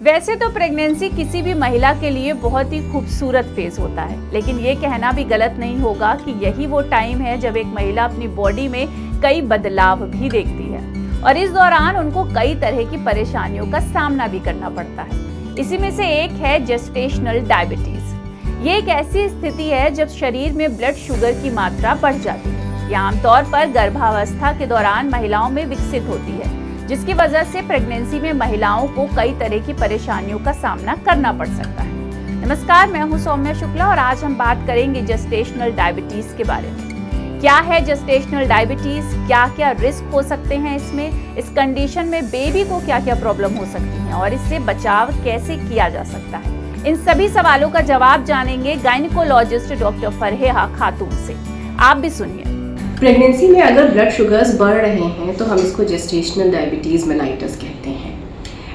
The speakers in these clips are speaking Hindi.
वैसे तो प्रेगनेंसी किसी भी महिला के लिए बहुत ही खूबसूरत फेज होता है, लेकिन ये कहना भी गलत नहीं होगा कि यही वो टाइम है जब एक महिला अपनी बॉडी में कई बदलाव भी देखती है और इस दौरान उनको कई तरह की परेशानियों का सामना भी करना पड़ता है। इसी में से एक है जेस्टेशनल डायबिटीज। ये एक ऐसी स्थिति है जब शरीर में ब्लड शुगर की मात्रा बढ़ जाती है। ये आमतौर पर गर्भावस्था के दौरान महिलाओं में विकसित होती है, जिसकी वजह से प्रेगनेंसी में महिलाओं को कई तरह की परेशानियों का सामना करना पड़ सकता है। नमस्कार, मैं हूं सौम्या शुक्ला और आज हम बात करेंगे जेस्टेशनल डायबिटीज के बारे में। क्या है जेस्टेशनल डायबिटीज, क्या क्या रिस्क हो सकते हैं इसमें, इस कंडीशन में बेबी को क्या क्या प्रॉब्लम हो सकती है और इससे बचाव कैसे किया जा सकता है, इन सभी सवालों का जवाब जानेंगे गायनिकोलॉजिस्ट डॉक्टर फरहेहा खातून से। आप भी सुनिए। प्रेगनेंसी में अगर ब्लड शुगर्स बढ़ रहे हैं तो हम इसको जेस्टेशनल डायबिटीज़ मेलाइटस कहते हैं।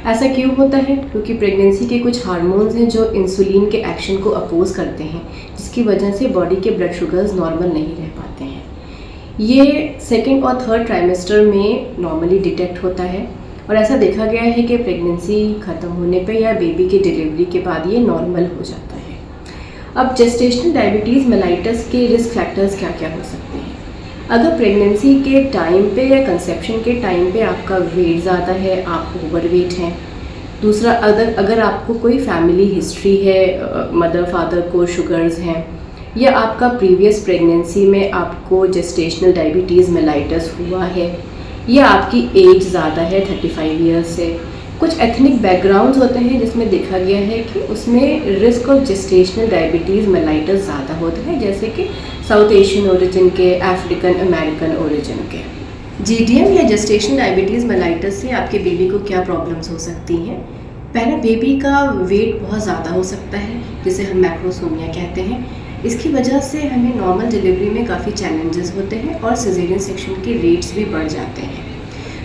ऐसा क्यों होता है? क्योंकि प्रेगनेंसी के कुछ हार्मोन्स हैं जो इंसुलिन के एक्शन को अपोज करते हैं, जिसकी वजह से बॉडी के ब्लड शुगर्स नॉर्मल नहीं रह पाते हैं। ये सेकेंड और थर्ड ट्राइमेस्टर में नॉर्मली डिटेक्ट होता है और ऐसा देखा गया है कि प्रेगनेंसी ख़त्म होने पे या बेबी की डिलीवरी के बाद ये नॉर्मल हो जाता है। अब जेस्टेशनल डायबिटीज़ मेलाइटस के रिस्क फैक्टर्स क्या क्या हो सकते हैं? अगर प्रेगनेंसी के टाइम पे या कंसेप्शन के टाइम पे आपका वेट ज़्यादा है, आप ओवरवेट हैं। दूसरा, अगर आपको कोई फैमिली हिस्ट्री है, मदर फादर को शुगर्स हैं, या आपका प्रीवियस प्रेगनेंसी में आपको जेस्टेशनल डायबिटीज़ मेलाइटस हुआ है, या आपकी एज ज़्यादा है 35 ईयर्स से। कुछ एथनिक बैकग्राउंड्स होते हैं जिसमें देखा गया है कि उसमें risk of gestational diabetes mellitus ज़्यादा होता है, जैसे कि साउथ एशियन ओरिजिन के, अफ्रीकन अमेरिकन ओरिजिन के। जीडीएम या जेस्टेशनल डायबिटीज़ मेलाइटस से आपके बेबी को क्या प्रॉब्लम्स हो सकती हैं? पहला, बेबी का वेट बहुत ज़्यादा हो सकता है, जिसे हम मैक्रोसोमिया कहते हैं। इसकी वजह से हमें नॉर्मल डिलीवरी में काफ़ी चैलेंजेस होते हैं और सिजेरियन सेक्शन के रेट्स भी बढ़ जाते हैं।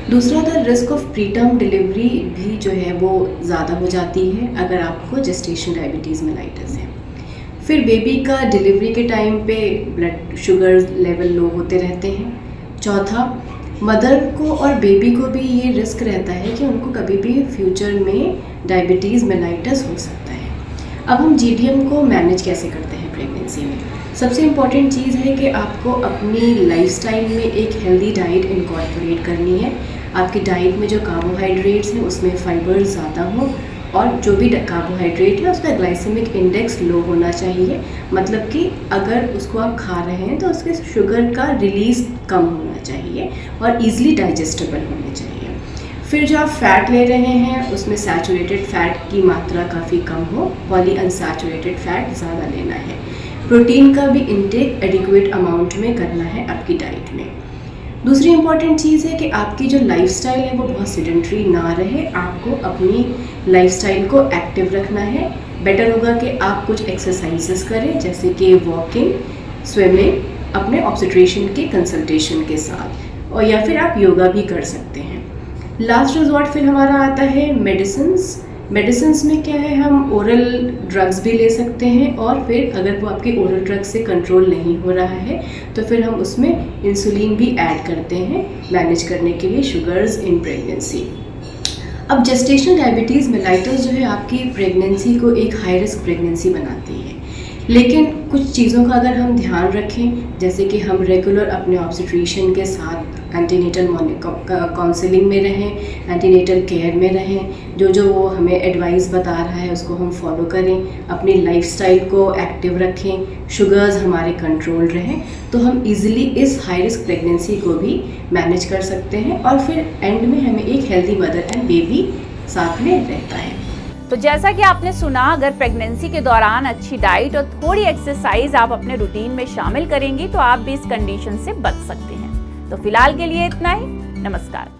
दूसरा, the risk of preterm delivery भी जो है वो ज़्यादा हो जाती है अगर आपको जेस्टेशनल डायबिटीज़ मेलाइटस है। फिर बेबी का डिलीवरी के टाइम पे ब्लड शुगर लेवल लो होते रहते हैं। चौथा, मदर को और बेबी को भी ये रिस्क रहता है कि उनको कभी भी फ्यूचर में डायबिटीज़ मेलाइटस हो सकता है। अब हम जीडीएम को मैनेज कैसे करते हैं प्रेगनेंसी में? सबसे इम्पॉर्टेंट चीज़ है कि आपको अपनी लाइफस्टाइल में एक हेल्दी डाइट इनकॉर्पोरेट करनी है। आपकी डाइट में जो कार्बोहाइड्रेट्स हैं उसमें फाइबर ज़्यादा हो और जो भी कार्बोहाइड्रेट है उसका ग्लाइसेमिक इंडेक्स लो होना चाहिए। मतलब कि अगर उसको आप खा रहे हैं तो उसके शुगर का रिलीज़ कम होना चाहिए और ईज़िली डाइजेस्टेबल होने चाहिए। फिर जो आप फ़ैट ले रहे हैं उसमें सैचुरेटेड फ़ैट की मात्रा काफ़ी कम हो, पॉली अनसैचुरेटेड फ़ैट ज़्यादा लेना है। प्रोटीन का भी इंटेक एडिक्वेट अमाउंट में करना है आपकी डाइट में। दूसरी इंपॉर्टेंट चीज़ है कि आपकी जो लाइफस्टाइल है वो बहुत सेडेंटरी ना रहे। आपको अपनी लाइफस्टाइल को एक्टिव रखना है। बेटर होगा कि आप कुछ एक्सरसाइजेस करें, जैसे कि वॉकिंग, स्विमिंग, अपने ऑब्स्टेट्रिशियन के कंसल्टेशन के साथ, और या फिर आप योगा भी कर सकते हैं। लास्ट रिजॉर्ट फिर हमारा आता है मेडिसिन्स में क्या है, हम ओरल ड्रग्स भी ले सकते हैं और फिर अगर वो आपके ओरल ड्रग्स से कंट्रोल नहीं हो रहा है तो फिर हम उसमें इंसुलिन भी ऐड करते हैं मैनेज करने के लिए शुगर्स इन प्रेगनेंसी। अब जेस्टेशनल डायबिटीज़ मेलाइटस जो है आपकी प्रेगनेंसी को एक हाई रिस्क प्रेगनेंसी बनाती है, लेकिन कुछ चीज़ों का अगर हम ध्यान रखें, जैसे कि हम रेगुलर अपने ऑब्स्टेट्रिशियन के साथ एंटीनेटल काउंसलिंग में रहें, एंटीनेटल केयर में रहें, जो वो हमें एडवाइस बता रहा है उसको हम फॉलो करें, अपनी लाइफस्टाइल को एक्टिव रखें, शुगर्स हमारे कंट्रोल रहें, तो हम इजीली इस हाई रिस्क प्रेगनेंसी को भी मैनेज कर सकते हैं और फिर एंड में हमें एक हेल्दी मदर एंड बेबी साथ में रहता है। तो जैसा कि आपने सुना, अगर प्रेगनेंसी के दौरान अच्छी डाइट और थोड़ी एक्सरसाइज आप अपने रूटीन में शामिल करेंगी तो आप भी इस कंडीशन से बच सकते हैं। तो फिलहाल के लिए इतना ही। नमस्कार।